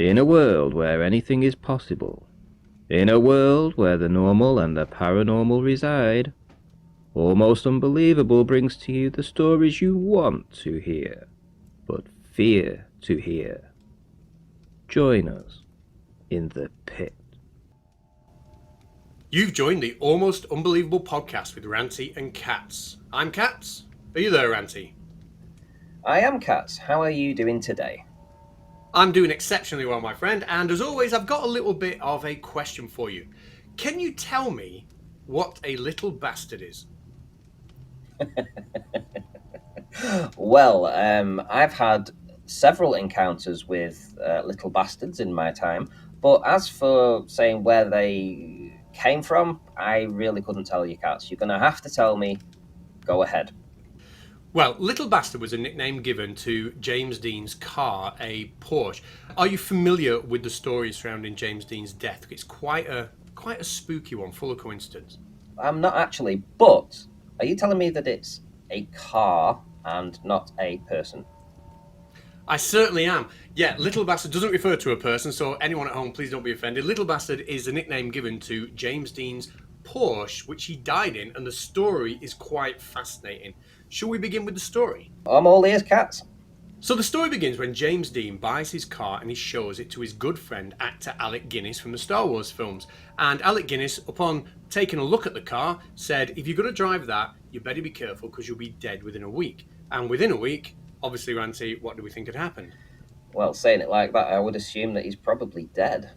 In a world where anything is possible, in a world where the normal and the paranormal reside, Almost Unbelievable brings to you the stories you want to hear, but fear to hear. Join us in the pit. You've joined the Almost Unbelievable podcast with Ranty and Katz. I'm Katz. Are you there, Ranty? I am Katz. How are you doing today? I'm doing exceptionally well, my friend, and as always, I've got a little bit of a question for you. Can you tell me what a little bastard is? Well, I've had several encounters with little bastards in my time, but as for saying where they came from, I really couldn't tell you, Katz. You're going to have to tell me. Go ahead. Well, Little Bastard was a nickname given to James Dean's car, a Porsche. Are you familiar with the story surrounding James Dean's death? It's quite a spooky one, full of coincidence. I'm not actually, but are you telling me that it's a car and not a person? I certainly am. Yeah, Little Bastard doesn't refer to a person, so anyone at home, please don't be offended. Little Bastard is a nickname given to James Dean's Porsche, which he died in, and the story is quite fascinating. Shall we begin with the story? I'm all ears, Katz. So the story begins when James Dean buys his car and he shows it to his good friend, actor Alec Guinness from the Star Wars films. And Alec Guinness, upon taking a look at the car, said, if you're going to drive that, you better be careful because you'll be dead within a week. And within a week, obviously, Ranty, what do we think had happened? Well, saying it like that, I would assume that he's probably dead.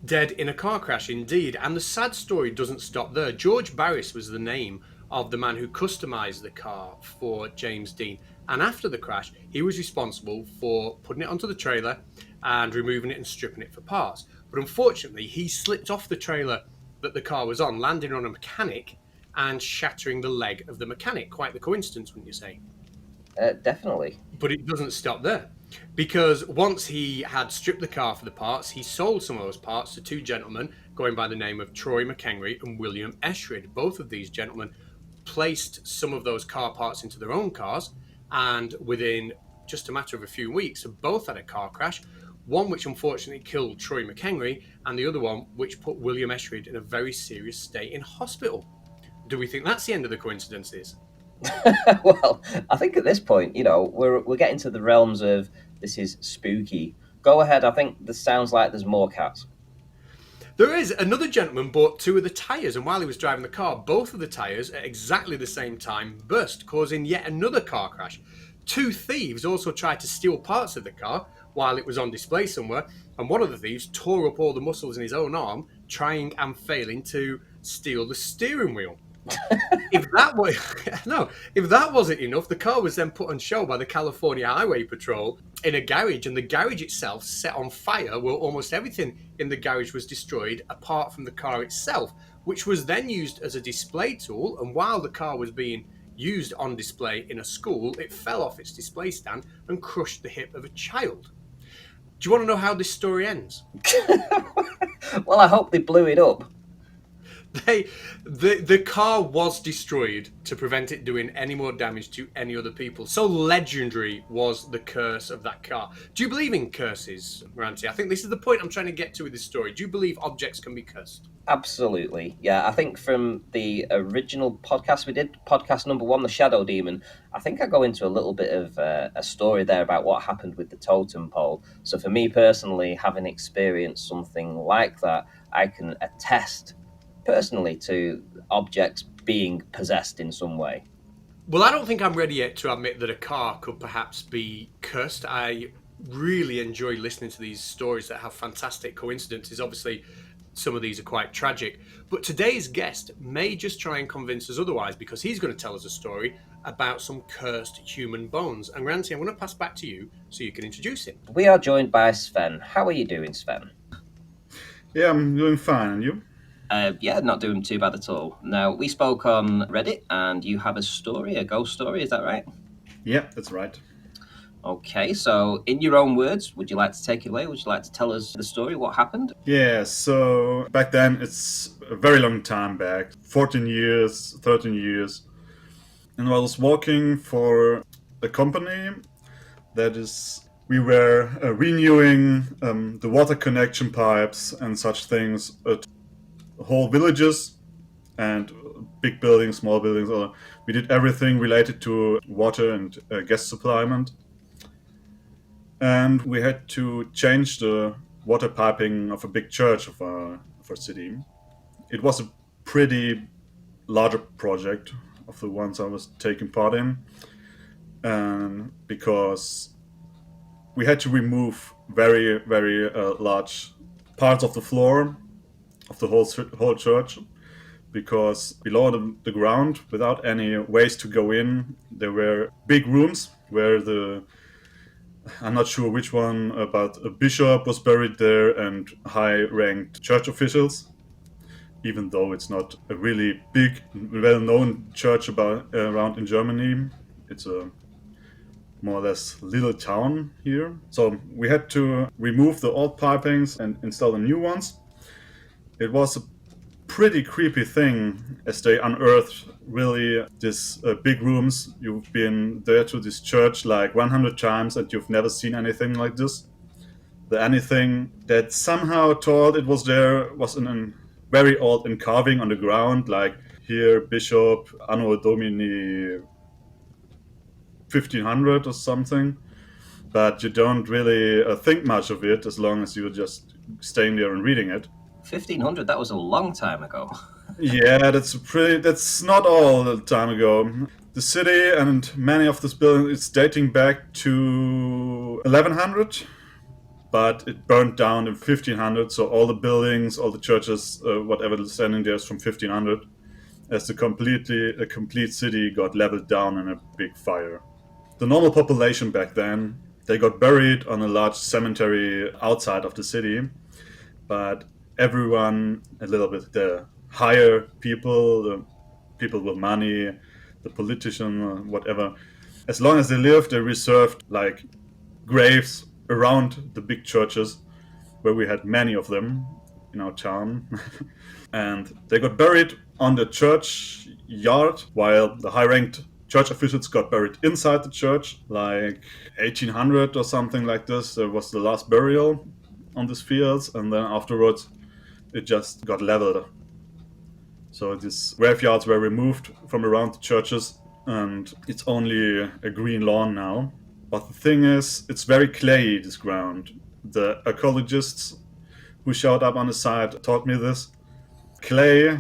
Dead in a car crash, indeed. And the sad story doesn't stop there. George Barris was the name of the man who customised the car for James Dean. And after the crash, he was responsible for putting it onto the trailer and removing it and stripping it for parts. But unfortunately, he slipped off the trailer that the car was on, landing on a mechanic and shattering the leg of the mechanic. Quite the coincidence, wouldn't you say? Definitely. But it doesn't stop there. Because once he had stripped the car for the parts, he sold some of those parts to two gentlemen going by the name of Troy McHenry and William Eschrid. Both of these gentlemen placed some of those car parts into their own cars, and within just a matter of a few weeks, both had a car crash, one which unfortunately killed Troy McHenry, and the other one which put William Eschrid in a very serious state in hospital. Do we think that's the end of the coincidences? Well, I think at this point, we're getting to the realms of this is spooky. Go ahead. I think this sounds like there's more, Cats. There is. Another gentleman bought two of the tyres, and while he was driving the car, both of the tyres at exactly the same time burst, causing yet another car crash. Two thieves also tried to steal parts of the car while it was on display somewhere, and one of the thieves tore up all the muscles in his own arm, trying and failing to steal the steering wheel. If that wasn't enough, the car was then put on show by the California Highway Patrol in a garage, and the garage itself set on fire. Well, almost everything in the garage was destroyed apart from the car itself, which was then used as a display tool. And while the car was being used on display in a school, it fell off its display stand and crushed the hip of a child. Do you want to know how this story ends? Well, I hope they blew it up. The car was destroyed to prevent it doing any more damage to any other people. So legendary was the curse of that car. Do you believe in curses, Ranty? I think this is the point I'm trying to get to with this story. Do you believe objects can be cursed? Absolutely. Yeah, I think from the original podcast we did, podcast number 1, The Shadow Demon, I think I go into a little bit of a story there about what happened with the totem pole. So for me personally, having experienced something like that, I can attest personally to objects being possessed in some way. Well, I don't think I'm ready yet to admit that a car could perhaps be cursed. I really enjoy listening to these stories that have fantastic coincidences. Obviously, some of these are quite tragic. But today's guest may just try and convince us otherwise, because he's going to tell us a story about some cursed human bones. And Ranty, I'm going to pass back to you so you can introduce him. We are joined by Sven. How are you doing, Sven? Yeah, I'm doing fine. And you? Yeah, not doing too bad at all. Now, we spoke on Reddit, and you have a ghost story, is that right? Yeah, that's right. Okay, so in your own words, would you like to take it away? Would you like to tell us the story, what happened? Yeah, so back then, it's a very long time back, 14 years, 13 years. And I was working for a company that is We were renewing the water connection pipes and such things at whole villages and big buildings, small buildings. We did everything related to water and gas supplyment. And we had to change the water piping of a big church of our city. It was a pretty larger project of the ones I was taking part in, and because we had to remove very, very large parts of the floor of the whole church, because below the ground, without any ways to go in, there were big rooms where I'm not sure which one, but a bishop was buried there and high-ranked church officials, even though it's not a really big, well-known church around in Germany. It's a more or less little town here. So we had to remove the old pipings and install the new ones. It was a pretty creepy thing as they unearthed really these big rooms. You've been there to this church like 100 times and you've never seen anything like this. The anything that somehow told it was there was in a very old carving on the ground, like here Bishop Anno Domini 1500 or something. But you don't really think much of it as long as you're just staying there and reading it. 1500, that was a long time ago. Yeah, that's not all the time ago. The city and many of these buildings is dating back to 1100, but it burned down in 1500. So all the buildings, all the churches, whatever is standing there is from 1500, as a complete city got leveled down in a big fire. The normal population back then, they got buried on a large cemetery outside of the city, but everyone, a little bit, the higher people, the people with money, the politician, whatever, as long as they lived, they reserved like graves around the big churches, where we had many of them in our town. And they got buried on the church yard, while the high-ranked church officials got buried inside the church, like 1800 or something like this. There was the last burial on these fields, and then afterwards it just got leveled. So these graveyards were removed from around the churches, and it's only a green lawn now. But the thing is, it's very clayey, this ground. The archaeologists who showed up on the site taught me this. Clay,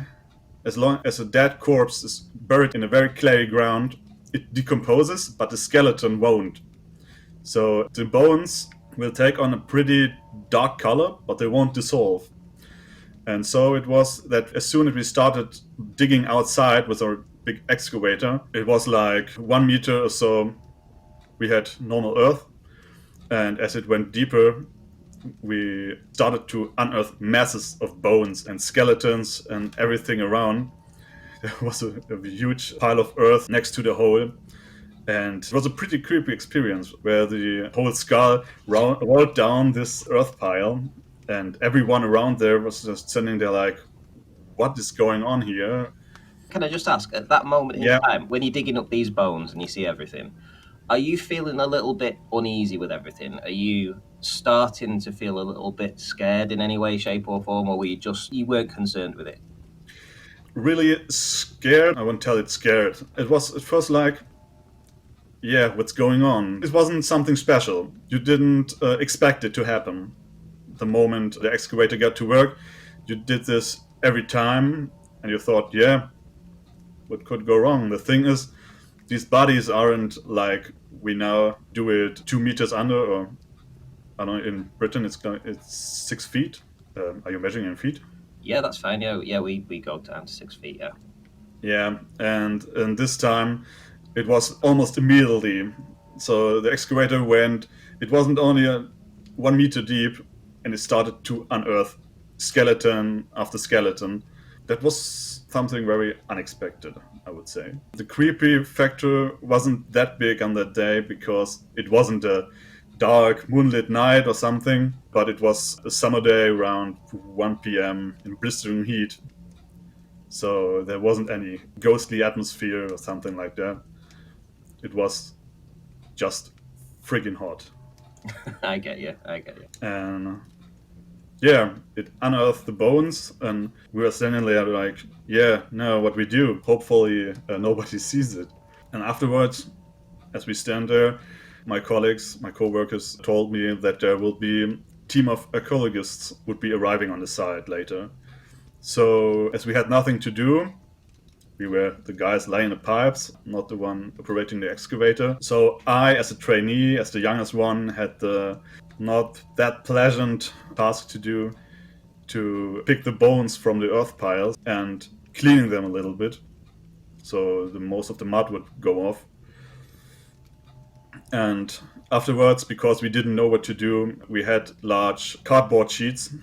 as long as a dead corpse is buried in a very clayey ground, it decomposes, but the skeleton won't. So the bones will take on a pretty dark color, but they won't dissolve. And so it was that as soon as we started digging outside with our big excavator, it was like 1 meter or so we had normal earth. And as it went deeper, we started to unearth masses of bones and skeletons and everything around. There was a huge pile of earth next to the hole. And it was a pretty creepy experience where the whole skull rolled down this earth pile, and everyone around there was just standing there like, what is going on here? Can I just ask, at that moment in time, when you're digging up these bones and you see everything, are you feeling a little bit uneasy with everything? Are you starting to feel a little bit scared in any way, shape or form, or were you weren't concerned with it? Really scared? I won't tell it scared. It was at first like, yeah, what's going on? It wasn't something special. You didn't expect it to happen. The moment the excavator got to work, you did this every time, and you thought, yeah, what could go wrong? The thing is, these bodies aren't like we now do it 2 meters under, or I don't know, in Britain it's 6 feet. Are you measuring in feet? Yeah, that's fine. Yeah, we go down to 6 feet. Yeah. Yeah, and this time it was almost immediately. So the excavator went. It wasn't only 1 meter deep, and it started to unearth skeleton after skeleton. That was something very unexpected, I would say. The creepy factor wasn't that big on that day because it wasn't a dark moonlit night or something, but it was a summer day around 1 p.m. in blistering heat. So there wasn't any ghostly atmosphere or something like that. It was just friggin' hot. I get you. And yeah, it unearthed the bones, and we were standing there like, yeah, no, what we do? Hopefully nobody sees it. And afterwards, as we stand there, my colleagues, my co-workers told me that there will be a team of archaeologists would be arriving on the site later. So as we had nothing to do, we were the guys laying the pipes, not the one operating the excavator. So I, as a trainee, as the youngest one, had the not that pleasant task to do, to pick the bones from the earth piles and cleaning them a little bit, so the most of the mud would go off. And afterwards, because we didn't know what to do, we had large cardboard sheets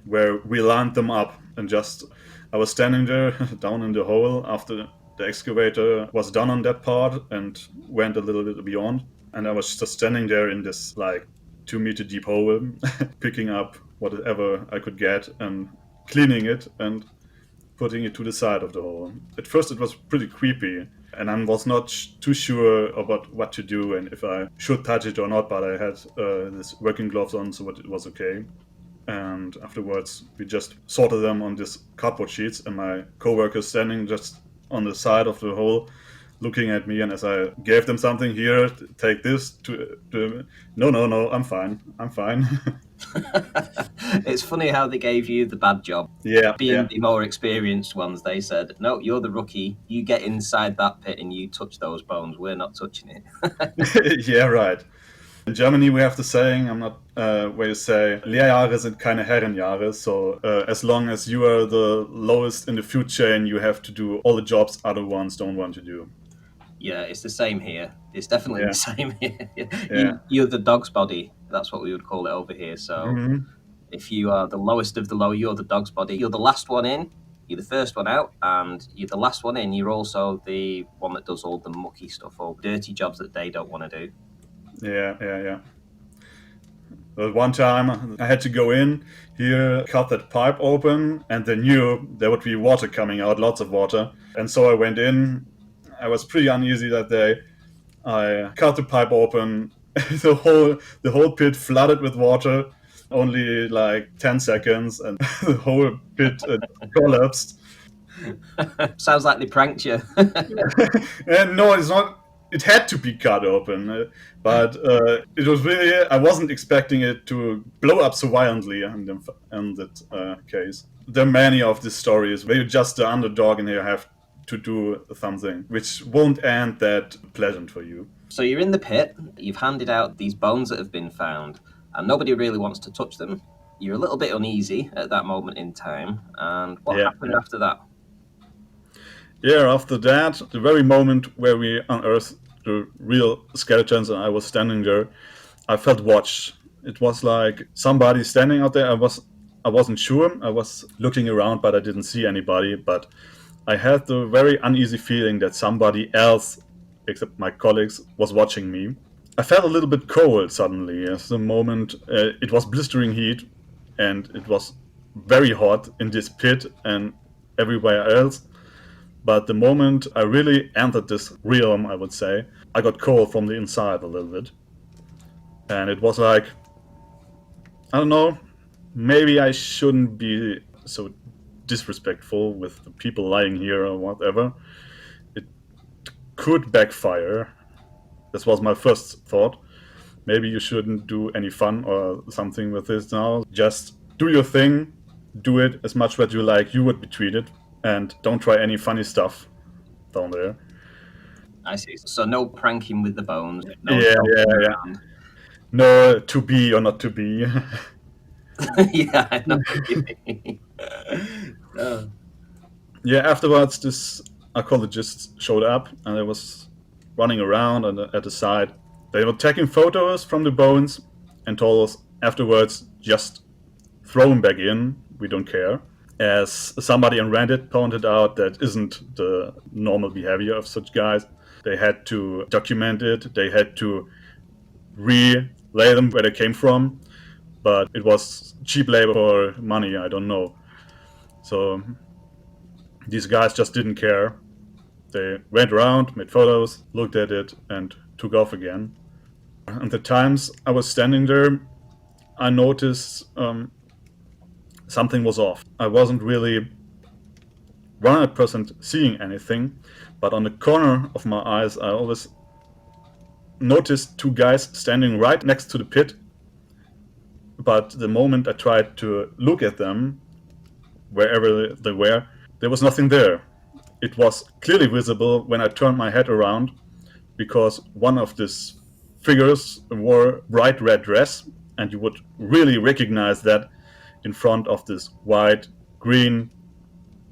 where we lined them up, and just I was standing there down in the hole after the excavator was done on that part and went a little bit beyond, and I was just standing there in this like 2 meter deep hole picking up whatever I could get and cleaning it and putting it to the side of the hole. At first it was pretty creepy, and I was not too sure about what to do and if I should touch it or not, but I had this working gloves on, so it was okay. And afterwards we just sorted them on these cardboard sheets, and my co-worker standing just on the side of the hole looking at me, and as I gave them something, here, take this to no, I'm fine. It's funny how they gave you the bad job. Yeah, Being the more experienced ones, they said, no, you're the rookie. You get inside that pit and you touch those bones. We're not touching it. yeah, right. In Germany, we have the saying, I'm not, where you say, Lehrjahre sind keine Herrenjahre. So as long as you are the lowest in the food chain, you have to do all the jobs other ones don't want to do. Yeah, it's the same here. It's definitely the same here. Yeah. You're the dog's body. That's what we would call it over here. So if you are the lowest of the low, you're the dog's body. You're the last one in, you're the first one out, and you're the last one in. You're also the one that does all the mucky stuff or dirty jobs that they don't want to do. Yeah. But one time I had to go in here, cut that pipe open, and they knew there would be water coming out, lots of water. And so I went in. I was pretty uneasy that day. I cut the pipe open. the whole pit flooded with water. Only like 10 seconds, and the whole pit collapsed. Sounds like they pranked you. And no, it's not. It had to be cut open, but it was really. I wasn't expecting it to blow up so violently in that case. There are many of these stories where you're just the underdog and you have to do something which won't end that pleasant for you. So you're in the pit. You've handed out these bones that have been found, and nobody really wants to touch them. You're a little bit uneasy at that moment in time. And what happened after that? Yeah, after that, the very moment where we unearthed the real skeletons and I was standing there, I felt watched. It was like somebody standing out there. I wasn't sure. I was looking around, but I didn't see anybody. But I had the very uneasy feeling that somebody else, except my colleagues, was watching me. I felt a little bit cold suddenly. At the moment, it was blistering heat, and it was very hot in this pit and everywhere else. But the moment I really entered this realm, I would say, I got cold from the inside a little bit. And it was like, I don't know, maybe I shouldn't be so disrespectful with the people lying here or whatever. It could backfire. This was my first thought. Maybe you shouldn't do any fun or something with this now. Just do your thing, do it as much as you like you would be treated, and don't try any funny stuff down there. I see. So no pranking with the bones. No Yeah. No, to be or not to be. Yeah, I know what you mean. Yeah, afterwards, this archaeologist showed up, and I was running around at the side. They were taking photos from the bones and told us afterwards, just throw them back in. We don't care. As somebody on Reddit pointed out, that isn't the normal behavior of such guys. They had to document it. They had to relay them where they came from. But it was cheap labor or money, I don't know. So these guys just didn't care. They went around, made photos, looked at it, and took off again. And the times I was standing there, I noticed something was off. I wasn't really 100% seeing anything, but on the corner of my eyes, I always noticed two guys standing right next to the pit. But the moment I tried to look at them, wherever they were, there was nothing there. It was clearly visible when I turned my head around, because one of these figures wore a bright red dress, and you would really recognize that in front of this white, green,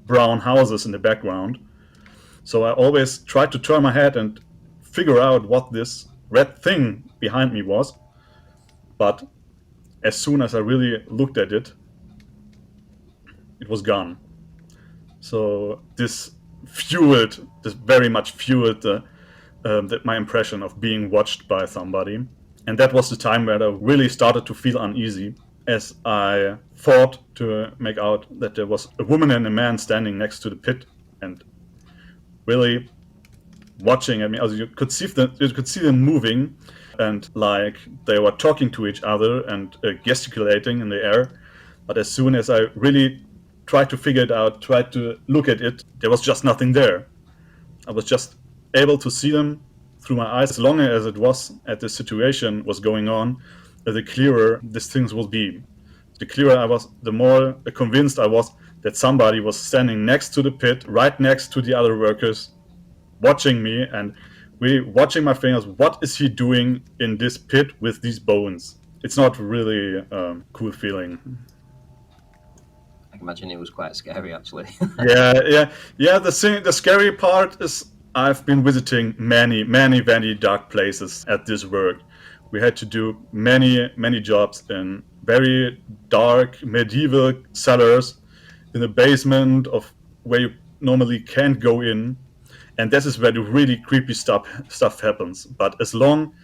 brown houses in the background. So I always tried to turn my head and figure out what this red thing behind me was. But as soon as I really looked at it, it was gone. So this very much fueled my impression of being watched by somebody. And that was the time where I really started to feel uneasy, as I thought to make out that there was a woman and a man standing next to the pit and really watching at me. Also, you could see them moving, and like they were talking to each other and gesticulating in the air. But as soon as I really tried to figure it out, tried to look at it, there was just nothing there. I was just able to see them through my eyes. As long as it was at the situation was going on, the clearer these things would be. The clearer I was, the more convinced I was that somebody was standing next to the pit, right next to the other workers, watching me and really watching my fingers. What is he doing in this pit with these bones? It's not really a cool feeling. I can imagine it was quite scary, actually. Yeah. The scary part is I've been visiting many dark places at this work. We had to do many jobs in very dark medieval cellars in the basement of where you normally can't go in, and this is where the really creepy stuff happens. But as long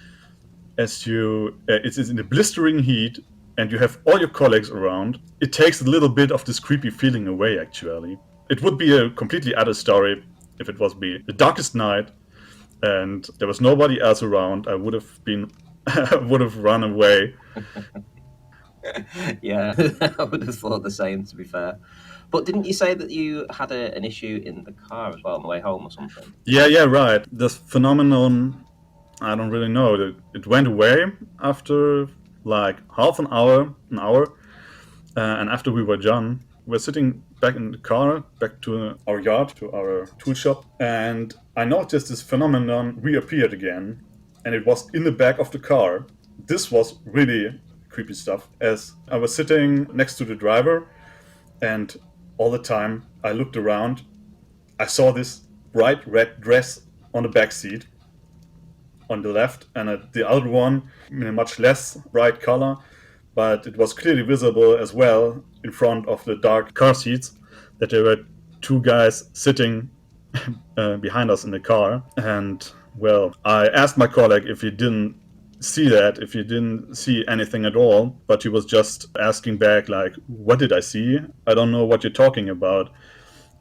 as it is in the blistering heat and you have all your colleagues around, it takes a little bit of this creepy feeling away, actually. It would be a completely other story if it was the darkest night and there was nobody else around. I would have run away. Yeah, I would have thought the same, to be fair. But didn't you say that you had an issue in the car as well on the way home or something? Yeah, right. This phenomenon, I don't really know. It went away after like half an hour, and after we were done, we're sitting back in the car, back to our yard, to our tool shop, and I noticed this phenomenon reappeared again, and it was in the back of the car. This was really creepy stuff, as I was sitting next to the driver, and all the time I looked around, I saw this bright red dress on the back seat on the left, and the other one in a much less bright color, but it was clearly visible as well in front of the dark car seats that there were two guys sitting behind us in the car. And well, I asked my colleague if he didn't see that, if he didn't see anything at all, but he was just asking back like, what did I see? I don't know what you're talking about.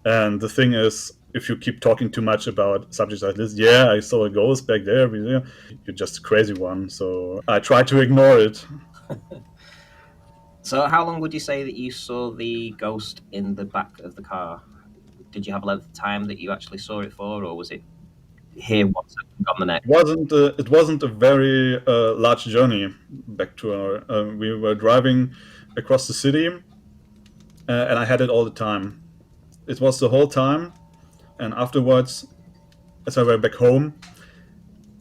And the thing is, if you keep talking too much about subjects like this, yeah, I saw a ghost back there, you're just a crazy one. So I try to ignore it. So how long would you say that you saw the ghost in the back of the car? Did you have a length of time that you actually saw it for, or was it here one second, gone the next? It wasn't a very large journey back to our. We were driving across the city, and I had it all the time. It was the whole time, and afterwards, as I went back home,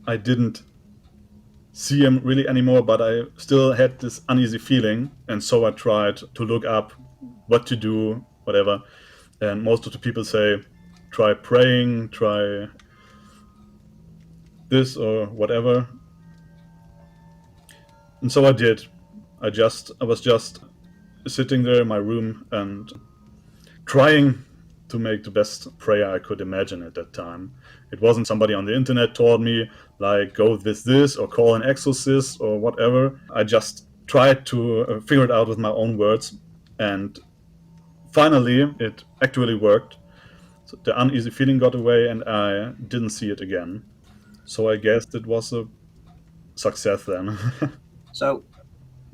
I didn't see him really anymore, but I still had this uneasy feeling, and so I tried to look up what to do, whatever. And most of the people say, try praying, try this or whatever. And so I did. I was just sitting there in my room and trying to make the best prayer I could imagine at that time. It wasn't somebody on the internet told me, like, go with this or call an exorcist or whatever. I just tried to figure it out with my own words, and finally it actually worked. So the uneasy feeling got away and I didn't see it again. So I guess it was a success then. So,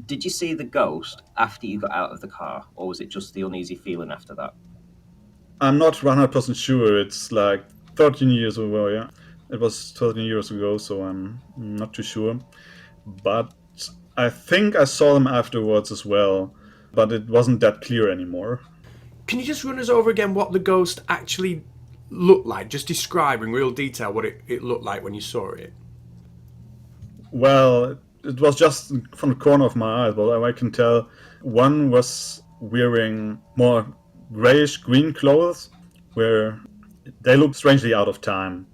did you see the ghost after you got out of the car, or was it just the uneasy feeling after that? I'm not 100% sure. It's like 13 years ago, yeah. It was 13 years ago, so I'm not too sure. But I think I saw them afterwards as well, but it wasn't that clear anymore. Can you just run us over again what the ghost actually looked like? Just describe in real detail what it looked like when you saw it. Well, it was just from the corner of my eye, but I can tell one was wearing more grayish green clothes, where they looked strangely out of time.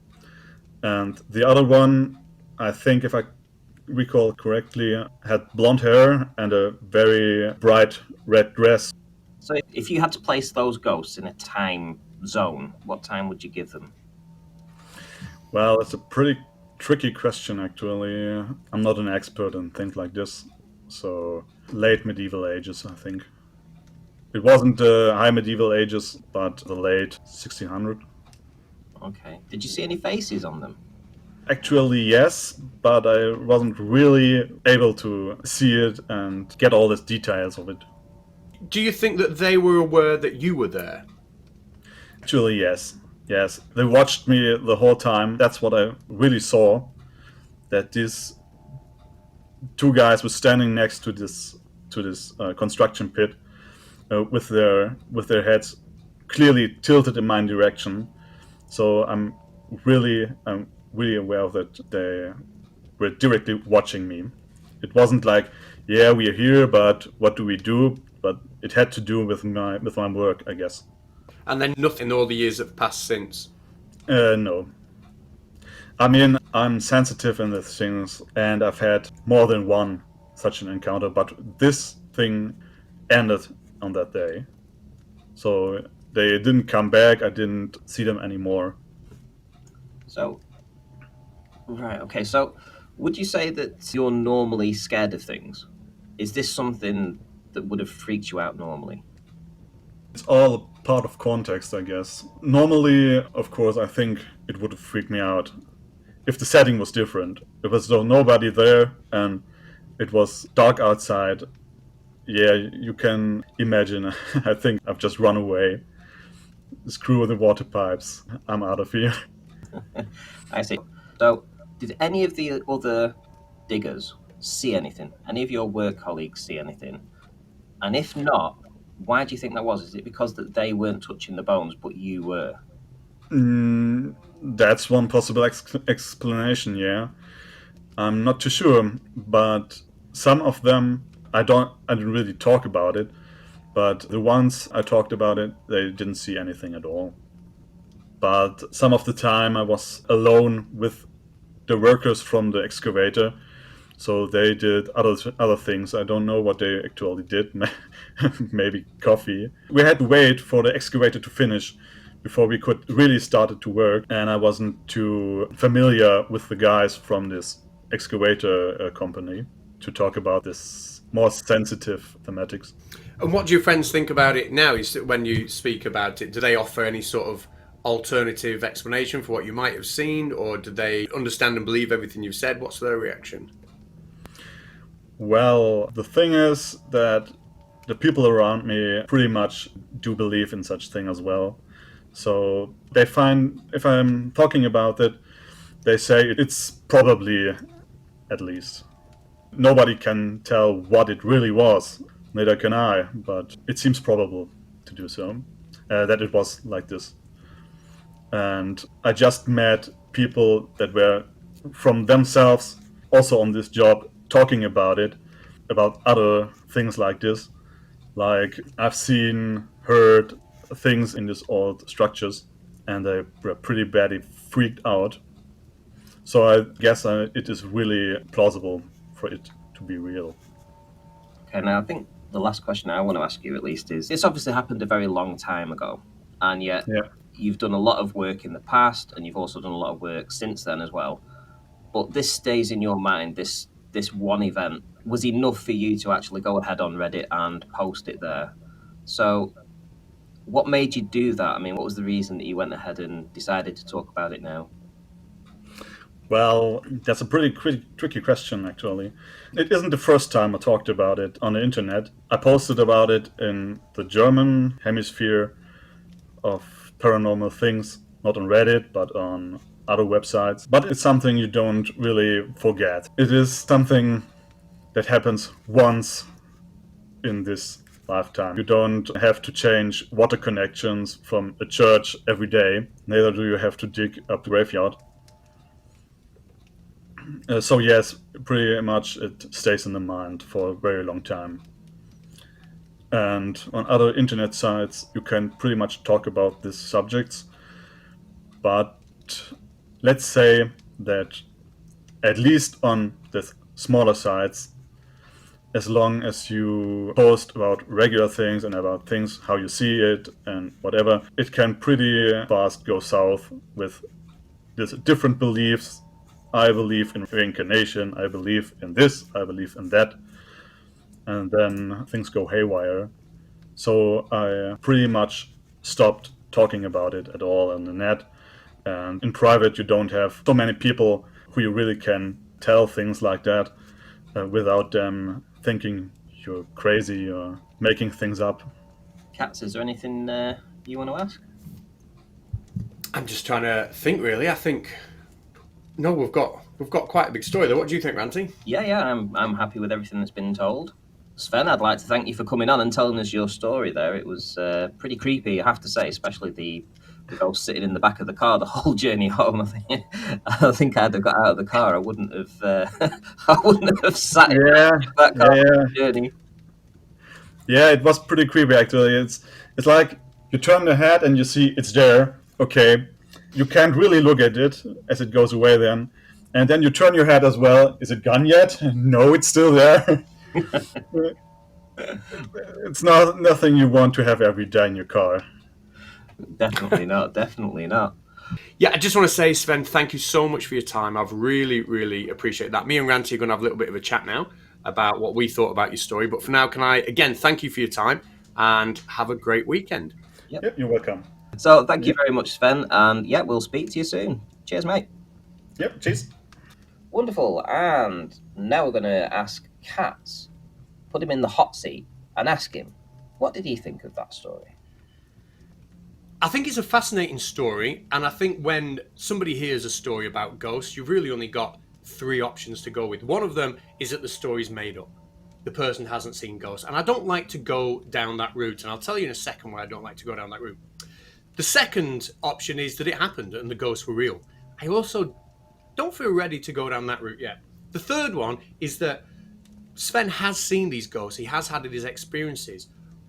And the other one, I think, if I recall correctly, had blonde hair and a very bright red dress. So, if you had to place those ghosts in a time zone, what time would you give them? Well, it's a pretty tricky question, actually. I'm not an expert in things like this. So, late medieval ages, I think. It wasn't the high medieval ages, but the late 1600. Okay. Did you see any faces on them? Actually, yes, but I wasn't really able to see it and get all the details of it. Do you think that they were aware that you were there? Actually, yes. Yes. They watched me the whole time. That's what I really saw. That these two guys were standing next to this construction pit with their heads clearly tilted in my direction. So I'm really aware of that they were directly watching me. It wasn't like, yeah, we are here, but what do we do? But it had to do with my work, I guess. And then nothing all the years that have passed since. No. I mean, I'm sensitive in these things, and I've had more than one such an encounter, but this thing ended on that day. So they didn't come back, I didn't see them anymore. So, right, okay. So, would you say that you're normally scared of things? Is this something that would have freaked you out normally? It's all part of context, I guess. Normally, of course, I think it would have freaked me out if the setting was different. If there's nobody there and it was dark outside, yeah, you can imagine. I think I've just run away. Screw the water pipes. I'm out of here. I see. So, did any of the other diggers see anything? Any of your work colleagues see anything? And if not, why do you think that was? Is it because that they weren't touching the bones, but you were? That's one possible explanation, yeah. I'm not too sure, but some of them I didn't really talk about it, but the ones I talked about it, they didn't see anything at all. But some of the time I was alone with the workers from the excavator, so they did other things. I don't know what they actually did. Maybe coffee. We had to wait for the excavator to finish before we could really start to work, and I wasn't too familiar with the guys from this excavator company to talk about this more sensitive thematics. And what do your friends think about it now? When you speak about it, do they offer any sort of alternative explanation for what you might have seen, or do they understand and believe everything you've said? What's their reaction? Well, the thing is that the people around me pretty much do believe in such thing as well. So they find, if I'm talking about it, they say it's probably, at least. Nobody can tell what it really was, neither can I, but it seems probable to do so, that it was like this. And I just met people that were from themselves also on this job talking about it, about other things like this. Like I've seen, heard things in these old structures, and they were pretty badly freaked out. So I guess it is really plausible for it to be real. Okay, now I think the last question I want to ask you at least is this obviously happened a very long time ago, and yet Yeah. you've done a lot of work in the past and you've also done a lot of work since then as well. But this stays in your mind, this one event was enough for you to actually go ahead on Reddit and post it there. So what made you do that? I mean, what was the reason that you went ahead and decided to talk about it now? Well, that's a pretty tricky question, actually. It isn't the first time I talked about it on the internet. I posted about it in the German hemisphere of paranormal things, not on Reddit, but on other websites. But it's something you don't really forget. It is something that happens once in this lifetime. You don't have to change water connections from a church every day, neither do you have to dig up the graveyard. So yes, pretty much it stays in the mind for a very long time. And on other internet sites, you can pretty much talk about these subjects. But let's say that at least on the smaller sites, as long as you post about regular things and about things, how you see it and whatever, it can pretty fast go south with these different beliefs. I believe in reincarnation, I believe in this, I believe in that. And then things go haywire. So I pretty much stopped talking about it at all on the net. And in private, you don't have so many people who you really can tell things like that without them thinking you're crazy or making things up. Katz, is there anything you want to ask? I'm just trying to think. Really, I think no. We've got quite a big story though. What do you think, Ranty? Yeah, I'm happy with everything that's been told. Sven, I'd like to thank you for coming on and telling us your story there. It was pretty creepy, I have to say, especially the ghost sitting in the back of the car the whole journey home. I think I'd have got out of the car. I wouldn't have I wouldn't have sat in that car the journey. Yeah, it was pretty creepy actually. It's like you turn the head and you see it's there. Okay, you can't really look at it as it goes away then, and then you turn your head as well. Is it gone yet? No, it's still there. It's nothing you want to have every day in your car. Definitely not. Definitely not. Yeah, I just want to say, Sven, thank you so much for your time. I've really, really appreciated that. Me and Ranty are going to have a little bit of a chat now about what we thought about your story. But for now, can I, again, thank you for your time and have a great weekend. Yep, you're welcome. So thank you very much, Sven. And yeah, we'll speak to you soon. Cheers, mate. Yep, cheers. Wonderful. And now we're going to ask Katz, put him in the hot seat and ask him, what did he think of that story? I think it's a fascinating story, and I think when somebody hears a story about ghosts, you've really only got three options to go with. One of them is that the story's made up. The person hasn't seen ghosts, and I don't like to go down that route, and I'll tell you in a second why I don't like to go down that route. The second option is that it happened and the ghosts were real. I also don't feel ready to go down that route yet. The third one is that Sven has seen these ghosts, he has had his experiences,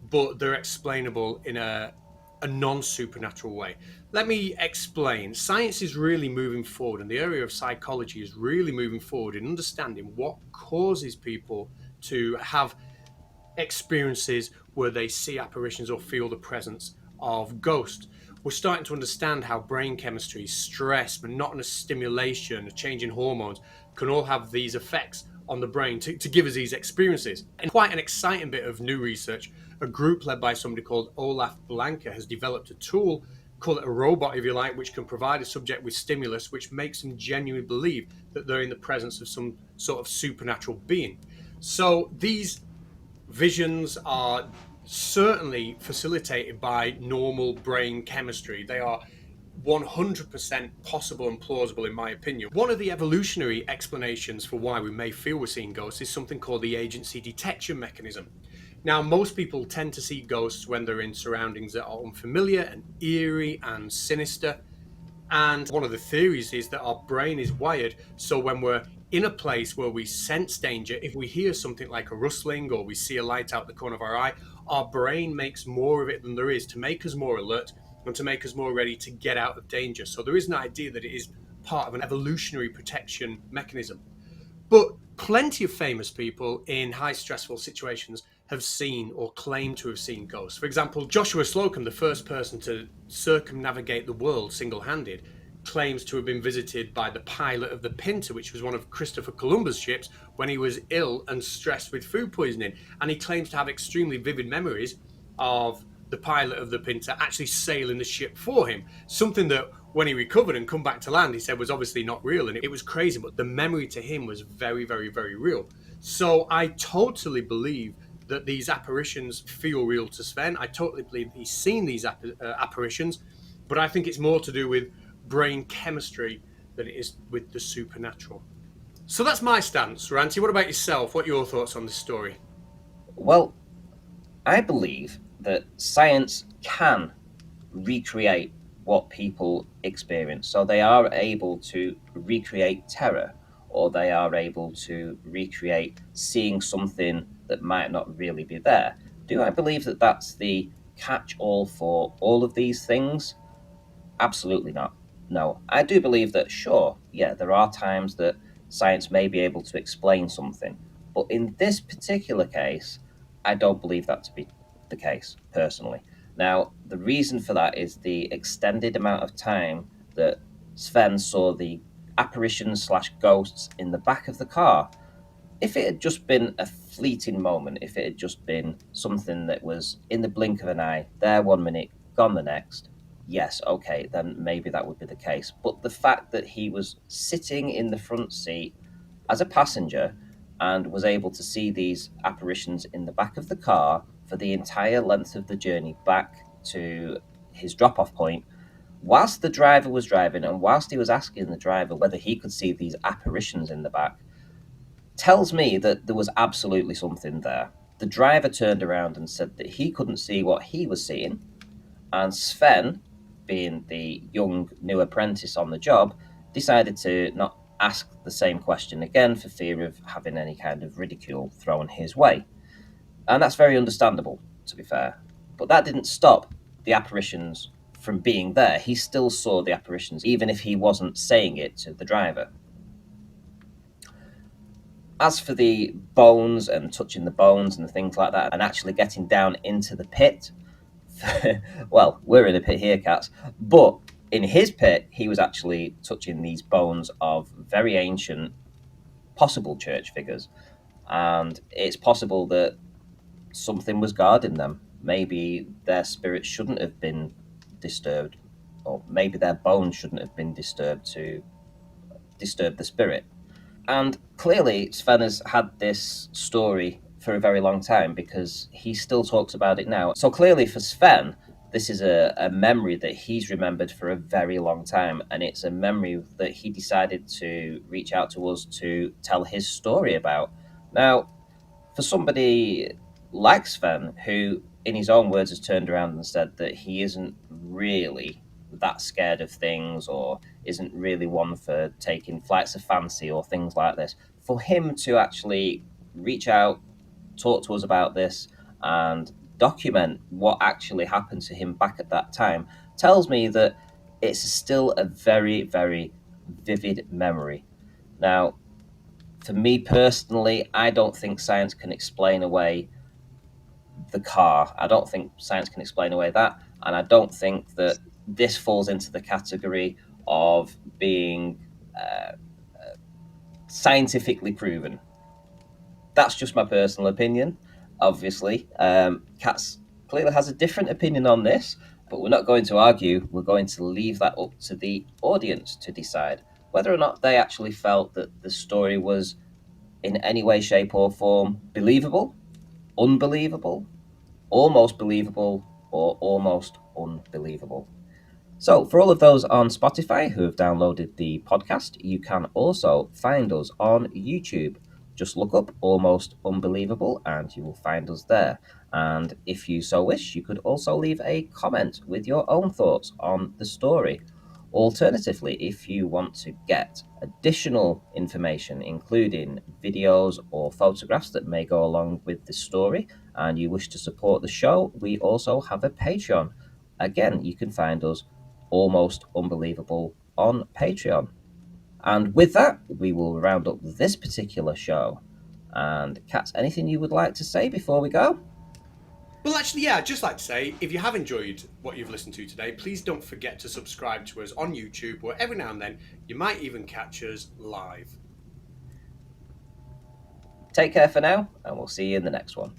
but they're explainable in a non-supernatural way. Let me explain. Science is really moving forward, and the area of psychology is really moving forward in understanding what causes people to have experiences where they see apparitions or feel the presence of ghosts. We're starting to understand how brain chemistry, stress, monotonous stimulation, a change in hormones can all have these effects on the brain to give us these experiences. And quite an exciting bit of new research, a group led by somebody called Olaf Blanke has developed a tool, call it a robot if you like, which can provide a subject with stimulus which makes them genuinely believe that they're in the presence of some sort of supernatural being. So these visions are certainly facilitated by normal brain chemistry. They are 100% possible and plausible in my opinion. One of the evolutionary explanations for why we may feel we're seeing ghosts is something called the agency detection mechanism. Now, most people tend to see ghosts when they're in surroundings that are unfamiliar and eerie and sinister. And one of the theories is that our brain is wired so when we're in a place where we sense danger, if we hear something like a rustling or we see a light out the corner of our eye, our brain makes more of it than there is to make us more alert and to make us more ready to get out of danger. So there is an idea that it is part of an evolutionary protection mechanism. But plenty of famous people in high stressful situations have seen or claim to have seen ghosts. For example, Joshua Slocum, the first person to circumnavigate the world single-handed, claims to have been visited by the pilot of the Pinta, which was one of Christopher Columbus' ships, when he was ill and stressed with food poisoning. And he claims to have extremely vivid memories of the pilot of the Pinta actually sailing the ship for him, something that when he recovered and come back to land, he said was obviously not real, and it was crazy, but the memory to him was very, very, very real. So I totally believe that these apparitions feel real to Sven. I totally believe he's seen these apparitions, but I think it's more to do with brain chemistry than it is with the supernatural. So that's my stance. Ranty, what about yourself? What are your thoughts on this story? Well, I believe that science can recreate what people experience. So they are able to recreate terror, or they are able to recreate seeing something that might not really be there. Do I believe that that's the catch all for all of these things? Absolutely not. No. I do believe that, sure, yeah, there are times that science may be able to explain something. But in this particular case, I don't believe that to be the case, personally. Now, the reason for that is the extended amount of time that Sven saw the apparitions slash ghosts in the back of the car. If it had just been a fleeting moment, if it had just been something that was in the blink of an eye, there 1 minute, gone the next, yes, okay, then maybe that would be the case. But the fact that he was sitting in the front seat as a passenger and was able to see these apparitions in the back of the car for the entire length of the journey back to his drop off point, whilst the driver was driving and whilst he was asking the driver whether he could see these apparitions in the back, tells me that there was absolutely something there. The driver turned around and said that he couldn't see what he was seeing, and Sven, being the young new apprentice on the job, decided to not ask the same question again for fear of having any kind of ridicule thrown his way. And that's very understandable, to be fair. But that didn't stop the apparitions from being there. He still saw the apparitions, even if he wasn't saying it to the driver. As for the bones and touching the bones and things like that, and actually getting down into the pit, well, we're in a pit here, cats, but in his pit, he was actually touching these bones of very ancient, possible church figures. And it's possible that something was guarding them. Maybe their spirit shouldn't have been disturbed, or maybe their bones shouldn't have been disturbed to disturb the spirit. And clearly, Sven has had this story for a very long time because he still talks about it now. So clearly, for Sven, this is a memory that he's remembered for a very long time. And it's a memory that he decided to reach out to us to tell his story about. Now, for somebody like Sven, who in his own words has turned around and said that he isn't really that scared of things or isn't really one for taking flights of fancy or things like this, for him to actually reach out, talk to us about this and document what actually happened to him back at that time tells me that it's still a very, very vivid memory. Now, for me personally, I don't think science can explain away the car. I don't think science can explain away that. And I don't think that this falls into the category of being scientifically proven. That's just my personal opinion, obviously. Katz clearly has a different opinion on this, but we're not going to argue. We're going to leave that up to the audience to decide whether or not they actually felt that the story was in any way, shape, or form believable, unbelievable, almost believable, or almost unbelievable. So, for all of those on Spotify who have downloaded the podcast, you can also find us on YouTube. Just look up Almost Unbelievable and you will find us there. And if you so wish, you could also leave a comment with your own thoughts on the story. Alternatively, if you want to get additional information, including videos or photographs that may go along with the story, and you wish to support the show, we also have a Patreon. Again, you can find us Almost Unbelievable on Patreon. And with that, we will round up this particular show. And Kat, anything you would like to say before we go? Well, actually, yeah, I'd just like to say, if you have enjoyed what you've listened to today, please don't forget to subscribe to us on YouTube, where every now and then you might even catch us live. Take care for now, and we'll see you in the next one.